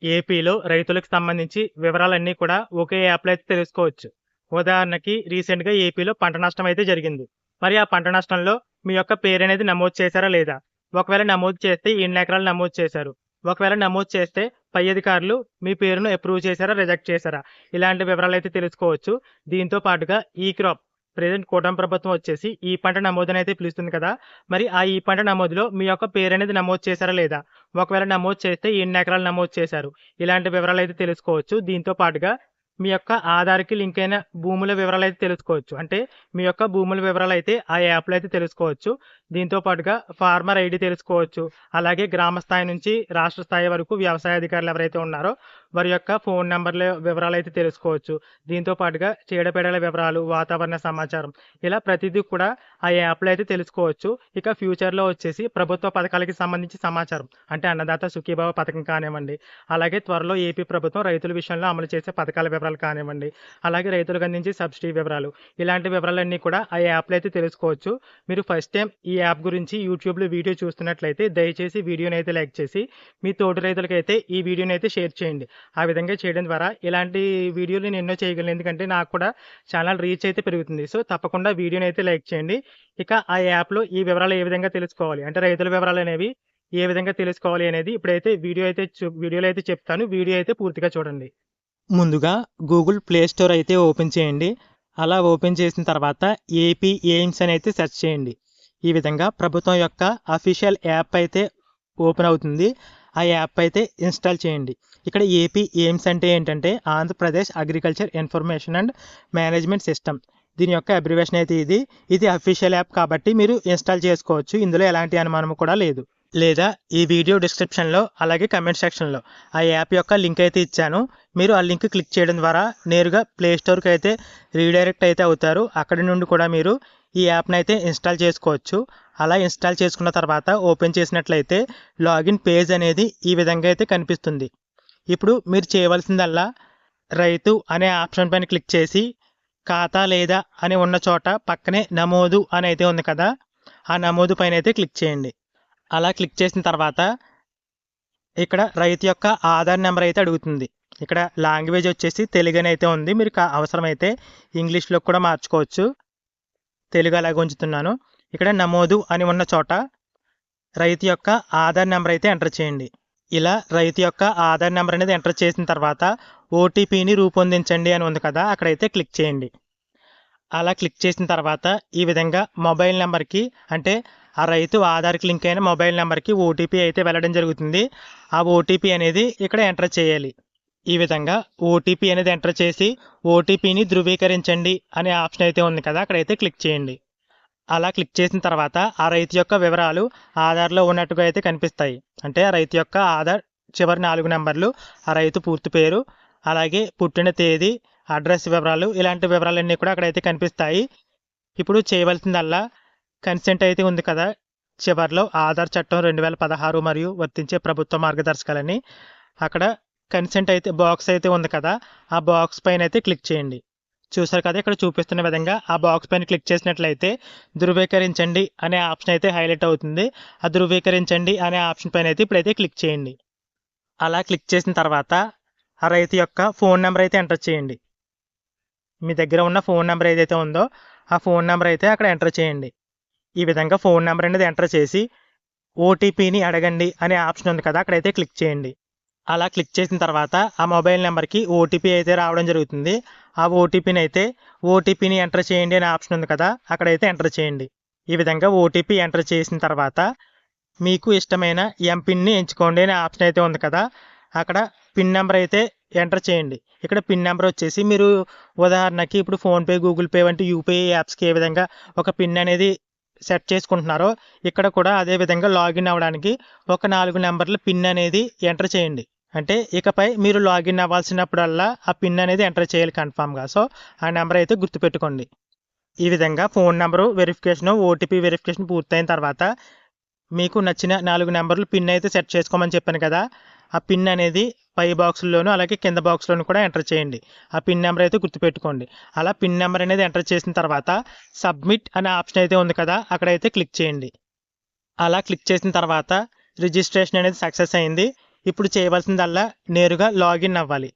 ఏపీలో రైతులకు సంబంధించి వివరాలన్నీ కూడా ఒకే యాప్‌లో అయితే తెలుసుకోవచ్చు. ఉదాహరణకి రీసెంట్‌గా ఏపీలో పంట నష్టం అయితే జరిగింది. మరి ఆ పంట నష్టంలో మీ యొక్క పేరనేది నమోదు చేశారా లేదా? ఒకవేళ నమోదు చేస్తే ఎన్ని ఎకరాలు నమోదు చేశారు? ఒకవేళ నమోదు చేస్తే పై అధికారులు మీ పేరును అప్రూవ్ చేశారా? రిజెక్ట్ చేశారా? ఇలాంటి వివరాలైతే తెలుసుకోవచ్చు. దీంతో పాటుగా ఈ క్రాప్ ప్రెజెంట్ కూటమి ప్రభుత్వం వచ్చేసి ఈ పంట నమోదునైతే పిలుస్తుంది కదా! మరి ఆ ఈ పంట నమోదులో మీ యొక్క పేరనేది నమోదు చేశారా లేదా? ఒకవేళ నమోదు చేస్తే ఎన్ని ఎకరాలు నమోదు చేశారు? ఇలాంటి వివరాలైతే తెలుసుకోవచ్చు. దీంతో పాటుగా మీ యొక్క ఆధార్‌కి లింక్ అయిన భూముల వివరాలైతే తెలుసుకోవచ్చు. అంటే మీ యొక్క భూముల వివరాలైతే ఆ యాప్‌లో అయితే తెలుసుకోవచ్చు. దీంతో పాటుగా ఫార్మర్ ఐడీ తెలుసుకోవచ్చు. అలాగే గ్రామ స్థాయి నుంచి రాష్ట్ర స్థాయి వరకు వ్యవసాయ అధికారులు ఎవరైతే ఉన్నారో వారి యొక్క ఫోన్ నంబర్‌ల వివరాలైతే తెలుసుకోవచ్చు. దీంతో పాటుగా చీడపీడల వివరాలు, వాతావరణ సమాచారం ఇలా ప్రతిదీ కూడా ఆ యాప్‌లో అయితే తెలుసుకోవచ్చు. ఇక ఫ్యూచర్‌లో వచ్చేసి ప్రభుత్వ పథకాలకి సంబంధించి సమాచారం అంటే అన్నదాత సుఖీభవ పథకం కానివ్వండి, అలాగే త్వరలో ఏపీ ప్రభుత్వం రైతుల విషయంలో అమలు చేసే పథకాల వివరాలు కానివ్వండి, అలాగే రైతులకు అందించే సబ్సిడీ వివరాలు ఇలాంటి వివరాలన్నీ కూడా ఆ యాప్‌లో అయితే తెలుసుకోవచ్చు. మీరు ఫస్ట్ టైం ఈ యాప్ గురించి యూట్యూబ్‌లో వీడియో చూస్తున్నట్లయితే దయచేసి వీడియోనైతే లైక్ చేసి మీ తోటి రైతులకైతే ఈ వీడియోనైతే షేర్ చేయండి. ఆ విధంగా చేయడం ద్వారా ఇలాంటి వీడియోలు నేను ఎన్నో చేయగలను. ఎందుకంటే నాకు కూడా ఛానల్ రీచ్ అయితే పెరుగుతుంది. సో, తప్పకుండా వీడియోనైతే లైక్ చేయండి. ఇక ఆ యాప్‌లో ఈ వివరాలు ఏ విధంగా తెలుసుకోవాలి అంటే రైతుల వివరాలనేవి ఏ విధంగా తెలుసుకోవాలి అనేది ఇప్పుడైతే వీడియోలో అయితే చెప్తాను. వీడియో అయితే పూర్తిగా చూడండి. ముందుగా గూగుల్ ప్లే స్టోర్ అయితే ఓపెన్ చేయండి. అలా ఓపెన్ చేసిన తర్వాత ఏపీ ఎయిమ్స్ అని అయితే సెర్చ్ చేయండి. ఈ విధంగా ప్రభుత్వం యొక్క అఫీషియల్ యాప్ అయితే ఓపెన్ అవుతుంది. ఆ యాప్ అయితే ఇన్‌స్టాల్ చేయండి. ఇక్కడ ఏపీ ఎయిమ్స్ అంటే ఏంటంటే Andhra Pradesh agriculture information and management system. దీని యొక్క అబ్రివేషన్ అయితే ఇది అఫీషియల్ యాప్ కాబట్టి మీరు ఇన్‌స్టాల్ చేసుకోవచ్చు. ఇందులో ఎలాంటి అనుమానం కూడా లేదు. లేదా ఈ వీడియో డిస్క్రిప్షన్‌లో అలాగే కామెంట్ సెక్షన్‌లో ఆ యాప్ యొక్క లింక్ అయితే ఇచ్చాను. మీరు ఆ లింక్ క్లిక్ చేయడం ద్వారా నేరుగా ప్లే స్టోర్‌కి అయితే రీడైరెక్ట్ అయితే అవుతారు. అక్కడి నుండి కూడా మీరు ఈ యాప్‌ని అయితే ఇన్‌స్టాల్ చేసుకోవచ్చు. అలా ఇన్‌స్టాల్ చేసుకున్న తర్వాత ఓపెన్ చేసినట్లయితే లాగిన్ పేజ్ అనేది ఈ విధంగా అయితే కనిపిస్తుంది. ఇప్పుడు మీరు చేయవలసిందల్లా రైతు అనే ఆప్షన్ పైన క్లిక్ చేసి ఖాతా లేదా అని ఉన్న చోట పక్కనే నమోదు అని అయితే ఉంది కదా! ఆ నమోదు పైన అయితే క్లిక్ చేయండి. అలా క్లిక్ చేసిన తర్వాత ఇక్కడ రైతు యొక్క ఆధార్ నెంబర్ అయితే అడుగుతుంది. ఇక్కడ లాంగ్వేజ్ వచ్చేసి తెలుగు అని అయితే ఉంది. మీరు అవసరమైతే ఇంగ్లీష్‌లో కూడా మార్చుకోవచ్చు. తెలుగు అలాగే ఉంచుతున్నాను. ఇక్కడ నమోదు అని ఉన్న చోట రైతు యొక్క ఆధార్ నెంబర్ అయితే ఎంటర్ చేయండి. ఇలా రైతు యొక్క ఆధార్ నెంబర్ అనేది ఎంటర్ చేసిన తర్వాత ఓటీపీని రూపొందించండి అని ఉంది కదా! అక్కడైతే క్లిక్ చేయండి. అలా క్లిక్ చేసిన తర్వాత ఈ విధంగా మొబైల్ నెంబర్‌కి అంటే ఆ రైతు ఆధార్‌కి లింక్ అయిన మొబైల్ నెంబర్‌కి ఓటీపీ అయితే వెళ్ళడం జరుగుతుంది. ఆ ఓటీపీ అనేది ఇక్కడ ఎంటర్ చేయాలి. ఈ విధంగా ఓటీపీ అనేది ఎంటర్ చేసి ఓటీపీని ధృవీకరించండి అనే ఆప్షన్ అయితే ఉంది కదా! అక్కడైతే క్లిక్ చేయండి. అలా క్లిక్ చేసిన తర్వాత ఆ రైతు యొక్క వివరాలు ఆధార్‌లో ఉన్నట్టుగా అయితే కనిపిస్తాయి. అంటే ఆ రైతు యొక్క ఆధార్ చివరి 4 నంబర్లు, ఆ రైతు పూర్తి పేరు, అలాగే పుట్టిన తేదీ, అడ్రస్ వివరాలు ఇలాంటి వివరాలన్నీ కూడా అక్కడైతే కనిపిస్తాయి. ఇప్పుడు చేయవలసిందల్లా కన్సెంట్ అయితే ఉంది కదా! చివర్లో ఆధార్ చట్టం 2016 మరియు వర్తించే ప్రభుత్వ మార్గదర్శకాలని అక్కడ కన్సెంట్ అయితే బాక్స్ అయితే ఉంది కదా! ఆ బాక్స్ పైన అయితే క్లిక్ చేయండి. చూసారు కదా! ఇక్కడ చూపిస్తున్న విధంగా ఆ బాక్స్ పైన క్లిక్ చేసినట్లయితే ధృవీకరించండి అనే ఆప్షన్ అయితే హైలైట్ అవుతుంది. ఆ ధృవీకరించండి అనే ఆప్షన్ పైన అయితే ఇప్పుడైతే క్లిక్ చేయండి. అలా క్లిక్ చేసిన తర్వాత ఆ రైతు యొక్క ఫోన్ నెంబర్ అయితే ఎంటర్ చేయండి. మీ దగ్గర ఉన్న ఫోన్ నెంబర్ ఏదైతే ఉందో ఆ ఫోన్ నెంబర్ అయితే అక్కడ ఎంటర్ చేయండి. ఈ విధంగా ఫోన్ నెంబర్ అనేది ఎంటర్ చేసి ఓటీపీని అడగండి అనే ఆప్షన్ ఉంది కదా! అక్కడైతే క్లిక్ చేయండి. అలా క్లిక్ చేసిన తర్వాత ఆ మొబైల్ నెంబర్‌కి ఓటీపీ అయితే రావడం జరుగుతుంది. ఆ ఓటీపీని ఎంటర్ చేయండి అనే ఆప్షన్ ఉంది కదా! అక్కడైతే ఎంటర్ చేయండి. ఈ విధంగా ఓటీపీ ఎంటర్ చేసిన తర్వాత మీకు ఇష్టమైన ఎంపిన్‌ని ఎంచుకోండి అనే ఆప్షన్ అయితే ఉంది కదా! అక్కడ పిన్ నెంబర్ అయితే ఎంటర్ చేయండి. ఇక్కడ పిన్ నెంబర్ వచ్చేసి మీరు ఉదాహరణకి ఇప్పుడు ఫోన్‌పే, గూగుల్ పే వంటి యూపీఐ యాప్స్‌కి ఏ విధంగా ఒక పిన్ అనేది సెట్ చేసుకుంటున్నారో ఇక్కడ కూడా అదే విధంగా లాగిన్ అవ్వడానికి ఒక 4 నంబర్ల పిన్ అనేది ఎంటర్ చేయండి. అంటే ఇకపై మీరు లాగిన్ అవ్వాల్సినప్పుడల్లా ఆ పిన్ అనేది ఎంటర్ చేయాలి కన్ఫర్మ్‌గా. సో, ఆ నెంబర్ అయితే గుర్తుపెట్టుకోండి. ఈ విధంగా phone number verification, OTP verification పూర్తయిన తర్వాత మీకు నచ్చిన 4 నంబర్లు పిన్ అయితే సెట్ చేసుకోమని చెప్పాను కదా! ఆ పిన్ అనేది పై బాక్స్‌ల్లోనూ అలాగే కింద బాక్స్‌లోనూ కూడా ఎంటర్ చేయండి. ఆ పిన్ నెంబర్ అయితే గుర్తుపెట్టుకోండి. అలా పిన్ నెంబర్ అనేది ఎంటర్ చేసిన తర్వాత సబ్మిట్ అనే ఆప్షన్ అయితే ఉంది కదా! అక్కడైతే క్లిక్ చేయండి. అలా క్లిక్ చేసిన తర్వాత రిజిస్ట్రేషన్ అనేది సక్సెస్ అయింది. ఇప్పుడు చేయవలసిందల్లా నేరుగా లాగిన్ అవ్వాలి.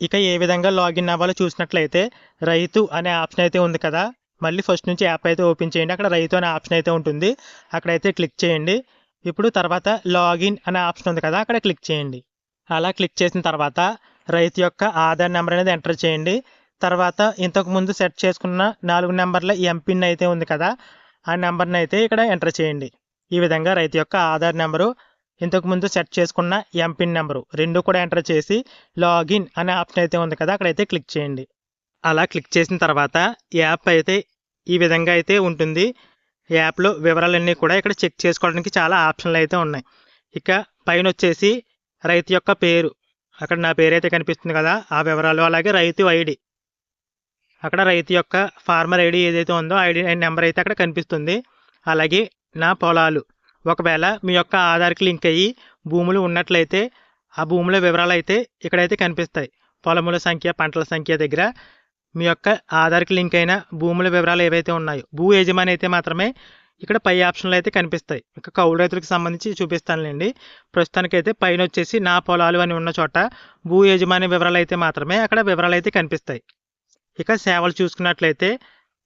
ఇక ఏ విధంగా లాగిన్ అవ్వాలో చూసినట్లయితే రైతు అనే ఆప్షన్ అయితే ఉంది కదా, మళ్ళీ ఫస్ట్ నుంచి యాప్ అయితే ఓపెన్ చేయండి. అక్కడ రైతు అనే ఆప్షన్ అయితే ఉంటుంది, అక్కడైతే క్లిక్ చేయండి. ఇప్పుడు తర్వాత లాగిన్ అనే ఆప్షన్ ఉంది కదా, అక్కడ క్లిక్ చేయండి. అలా క్లిక్ చేసిన తర్వాత రైతు యొక్క ఆధార్ నెంబర్ అనేది ఎంటర్ చేయండి. తర్వాత ఇంతకుముందు సెట్ చేసుకున్న 4 నెంబర్ల ఎంపిన్ అయితే ఉంది కదా, ఆ నెంబర్ని అయితే ఇక్కడ ఎంటర్ చేయండి. ఈ విధంగా రైతు యొక్క ఆధార్ నెంబరు, ఇంతకుముందు సెట్ చేసుకున్న ఎంపిన్ నెంబరు రెండు కూడా ఎంటర్ చేసి లాగిన్ అనే ఆప్షన్ అయితే ఉంది కదా, అక్కడైతే క్లిక్ చేయండి. అలా క్లిక్ చేసిన తర్వాత యాప్ అయితే ఈ విధంగా అయితే ఉంటుంది. యాప్లో వివరాలన్నీ కూడా ఇక్కడ చెక్ చేసుకోవడానికి చాలా ఆప్షన్లు అయితే ఉన్నాయి. ఇక పైన వచ్చేసి రైతు యొక్క పేరు, అక్కడ నా పేరు అయితే కనిపిస్తుంది కదా, ఆ వివరాలు, అలాగే రైతు ఐడి, అక్కడ రైతు యొక్క ఫార్మర్ ఐడి ఏదైతే ఉందో ఐడి నెంబర్ అయితే అక్కడ కనిపిస్తుంది. అలాగే నా పొలాలు, ఒకవేళ మీ యొక్క ఆధార్కి లింక్ అయ్యి భూములు ఉన్నట్లయితే ఆ భూముల వివరాలు అయితే ఇక్కడైతే కనిపిస్తాయి. పొలముల సంఖ్య, పంటల సంఖ్య దగ్గర మీ యొక్క ఆధార్కి లింక్ అయిన భూముల వివరాలు ఏవైతే ఉన్నాయో, భూ యజమాని అయితే మాత్రమే ఇక్కడ పై ఆప్షన్లు అయితే కనిపిస్తాయి. ఇక కౌలు రైతులకు సంబంధించి చూపిస్తానులేండి. ప్రస్తుతానికైతే పైన వచ్చేసి నా పొలాలు అని ఉన్న చోట భూ యజమాని వివరాలు అయితే మాత్రమే అక్కడ వివరాలు అయితే కనిపిస్తాయి. ఇక సేవలు చూసుకున్నట్లయితే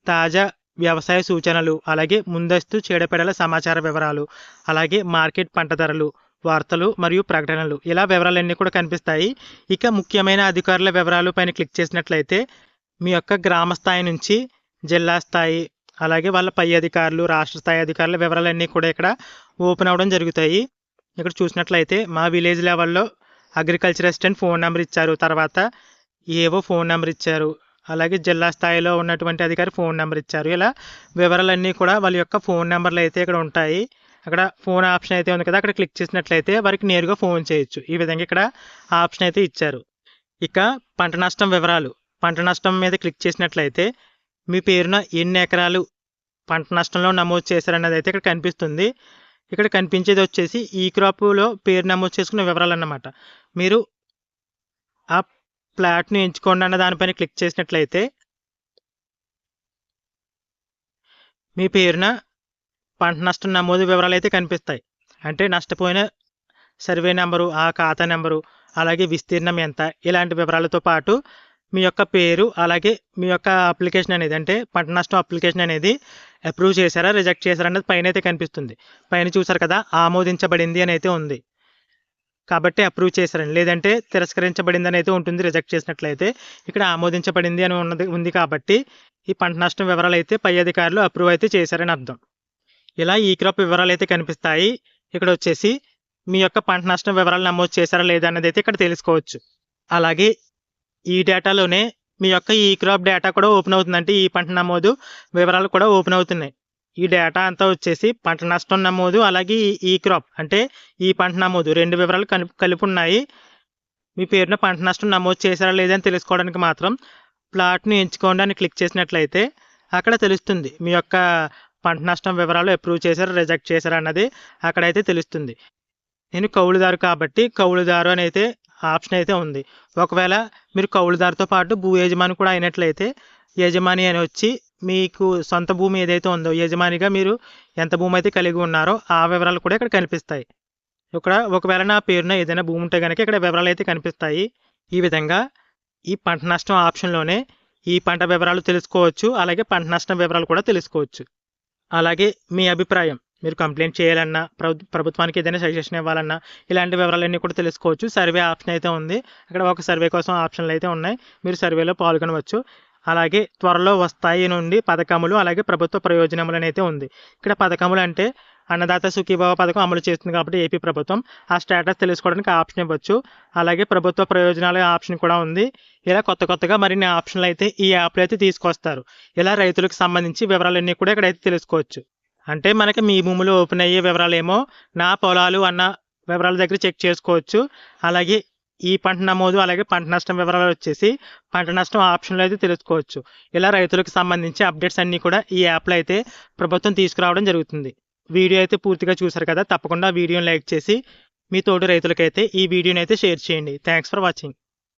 తాజా వ్యవసాయ సూచనలు, అలాగే ముందస్తు చీడపీడల సమాచార వివరాలు, అలాగే మార్కెట్ పంట ధరలు, వార్తలు మరియు ప్రకటనలు, ఇలా వివరాలన్నీ కూడా కనిపిస్తాయి. ఇక ముఖ్యమైన అధికారుల వివరాలు పైన క్లిక్ చేసినట్లయితే మీ యొక్క గ్రామ స్థాయి నుంచి జిల్లా స్థాయి, అలాగే వాళ్ళ పై అధికారులు, రాష్ట్ర స్థాయి అధికారుల వివరాలన్నీ కూడా ఇక్కడ ఓపెన్ అవ్వడం జరుగుతాయి. ఇక్కడ చూసినట్లయితే మా విలేజ్ లెవెల్లో అగ్రికల్చర్ అసిస్టెంట్ ఫోన్ నెంబర్ ఇచ్చారు, తర్వాత ఏవో ఫోన్ నెంబర్ ఇచ్చారు, అలాగే జిల్లా స్థాయిలో ఉన్నటువంటి అధికారి ఫోన్ నెంబర్ ఇచ్చారు. ఇలా వివరాలన్నీ కూడా వాళ్ళ యొక్క ఫోన్ నెంబర్లు అయితే ఇక్కడ ఉంటాయి. అక్కడ ఫోన్ ఆప్షన్ అయితే ఉంది కదా, అక్కడ క్లిక్ చేసినట్లయితే వారికి నేరుగా ఫోన్ చేయొచ్చు. ఈ విధంగా ఇక్కడ ఆప్షన్ అయితే ఇచ్చారు. ఇక పంట నష్టం వివరాలు, పంట నష్టం మీద క్లిక్ చేసినట్లయితే మీ పేరున ఎన్ని ఎకరాలు పంట నష్టంలో నమోదు చేశారన్నది అయితే ఇక్కడ కనిపిస్తుంది. ఇక్కడ కనిపించేది వచ్చేసి ఈ క్రాప్లో పేరు నమోదు చేసుకున్న వివరాలు అన్నమాట. మీరు ఆ ప్లాట్ని ఎంచుకోండి అన్న దానిపైన క్లిక్ చేసినట్లయితే మీ పేరున పంట నష్టం నమోదు వివరాలు అయితే కనిపిస్తాయి. అంటే నష్టపోయిన సర్వే నెంబరు, ఆ ఖాతా నెంబరు, అలాగే విస్తీర్ణం ఎంత, ఇలాంటి వివరాలతో పాటు మీ యొక్క పేరు, అలాగే మీ యొక్క అప్లికేషన్ అనేది, అంటే పంట నష్టం అప్లికేషన్ అనేది అప్రూవ్ చేశారా రిజెక్ట్ చేశారా అనేది పైన అయితే కనిపిస్తుంది. పైన చూసారు కదా, ఆమోదించబడింది అని అయితే ఉంది కాబట్టి అప్రూవ్ చేశారని, లేదంటే తిరస్కరించబడింది అని అయితే ఉంటుంది రిజెక్ట్ చేసినట్లయితే. ఇక్కడ ఆమోదించబడింది అని ఉంది కాబట్టి ఈ పంట నష్టం వివరాలు అయితే పై అధికారులు అప్రూవ్ అయితే చేశారని అర్థం. ఇలా ఈ క్రాప్ వివరాలు అయితే కనిపిస్తాయి. ఇక్కడ వచ్చేసి మీ యొక్క పంట నష్టం వివరాలు నమోదు చేశారా లేదా అన్నది అయితే ఇక్కడ తెలుసుకోవచ్చు. అలాగే ఈ డేటాలోనే మీ యొక్క ఈ క్రాప్ డేటా కూడా ఓపెన్ అవుతుంది, అంటే ఈ పంట నమోదు వివరాలు కూడా ఓపెన్ అవుతున్నాయి. ఈ డేటా అంతా వచ్చేసి పంట నష్టం నమోదు, అలాగే ఈ క్రాప్ అంటే ఈ పంట నమోదు రెండు వివరాలు కలిపి ఉన్నాయి. మీ పేరున పంట నష్టం నమోదు చేశారా లేదని తెలుసుకోవడానికి మాత్రం ప్లాట్ని ఎంచుకోండి అని క్లిక్ చేసినట్లయితే అక్కడ తెలుస్తుంది మీ యొక్క పంట నష్టం వివరాలు అప్రూవ్ చేశారా రిజెక్ట్ చేశారా అన్నది అక్కడైతే తెలుస్తుంది. నేను కౌలుదారు కాబట్టి కౌలుదారు అని అయితే ఆప్షన్ అయితే ఉంది. ఒకవేళ మీరు కౌలుదారుతో పాటు భూ యజమాని కూడా అయినట్లయితే యజమాని అని వచ్చి మీకు సొంత భూమి ఏదైతే ఉందో యజమానిగా మీరు ఎంత భూమి అయితే కలిగి ఉన్నారో ఆ వివరాలు కూడా ఇక్కడ కనిపిస్తాయి. ఇక్కడ ఒకవేళ నా పేరున ఏదైనా భూమి ఉంటే కనుక ఇక్కడ వివరాలు అయితే కనిపిస్తాయి. ఈ విధంగా ఈ పంట నష్టం ఆప్షన్లోనే ఈ పంట వివరాలు తెలుసుకోవచ్చు, అలాగే పంట నష్టం వివరాలు కూడా తెలుసుకోవచ్చు. అలాగే మీ అభిప్రాయం, మీరు కంప్లైంట్ చేయాలన్నా, ప్రభుత్వానికి ఏదైనా సజెషన్ ఇవ్వాలన్నా ఇలాంటి వివరాలన్నీ కూడా తెలుసుకోవచ్చు. సర్వే ఆప్షన్ అయితే ఉంది, అక్కడ ఒక సర్వే కోసం ఆప్షన్లు అయితే ఉన్నాయి, మీరు సర్వేలో పాల్గొనవచ్చు. అలాగే త్వరలో వస్తాయి నుండి పథకములు, అలాగే ప్రభుత్వ ప్రయోజనములు అయితే ఉంది. ఇక్కడ పథకములు అంటే అన్నదాత సుఖీభావ పథకం అమలు చేస్తుంది కాబట్టి ఏపీ ప్రభుత్వం, ఆ స్టేటస్ తెలుసుకోవడానికి ఆప్షన్ ఇవ్వచ్చు. అలాగే ప్రభుత్వ ప్రయోజనాల ఆప్షన్ కూడా ఉంది. ఇలా కొత్తగా మరిన్ని ఆప్షన్లు అయితే ఈ యాప్లో అయితే తీసుకొస్తారు. ఇలా రైతులకు సంబంధించి వివరాలన్నీ కూడా ఇక్కడైతే తెలుసుకోవచ్చు. అంటే మనకి మీ భూములు ఓపెన్ అయ్యే వివరాలేమో నా పొలాలు అన్న వివరాల దగ్గర చెక్ చేసుకోవచ్చు. అలాగే ఈ పంట నమోదు, అలాగే పంట నష్టం వివరాలు వచ్చేసి పంట నష్టం ఆప్షన్లో అయితే తెలుసుకోవచ్చు. ఇలా రైతులకు సంబంధించి అప్డేట్స్ అన్నీ కూడా ఈ యాప్లో అయితే ప్రభుత్వం తీసుకురావడం జరుగుతుంది. వీడియో అయితే పూర్తిగా చూసారు కదా, తప్పకుండా వీడియోని లైక్ చేసి మీ తోటి రైతులకైతే ఈ వీడియోని అయితే షేర్ చేయండి. Thanks for watching.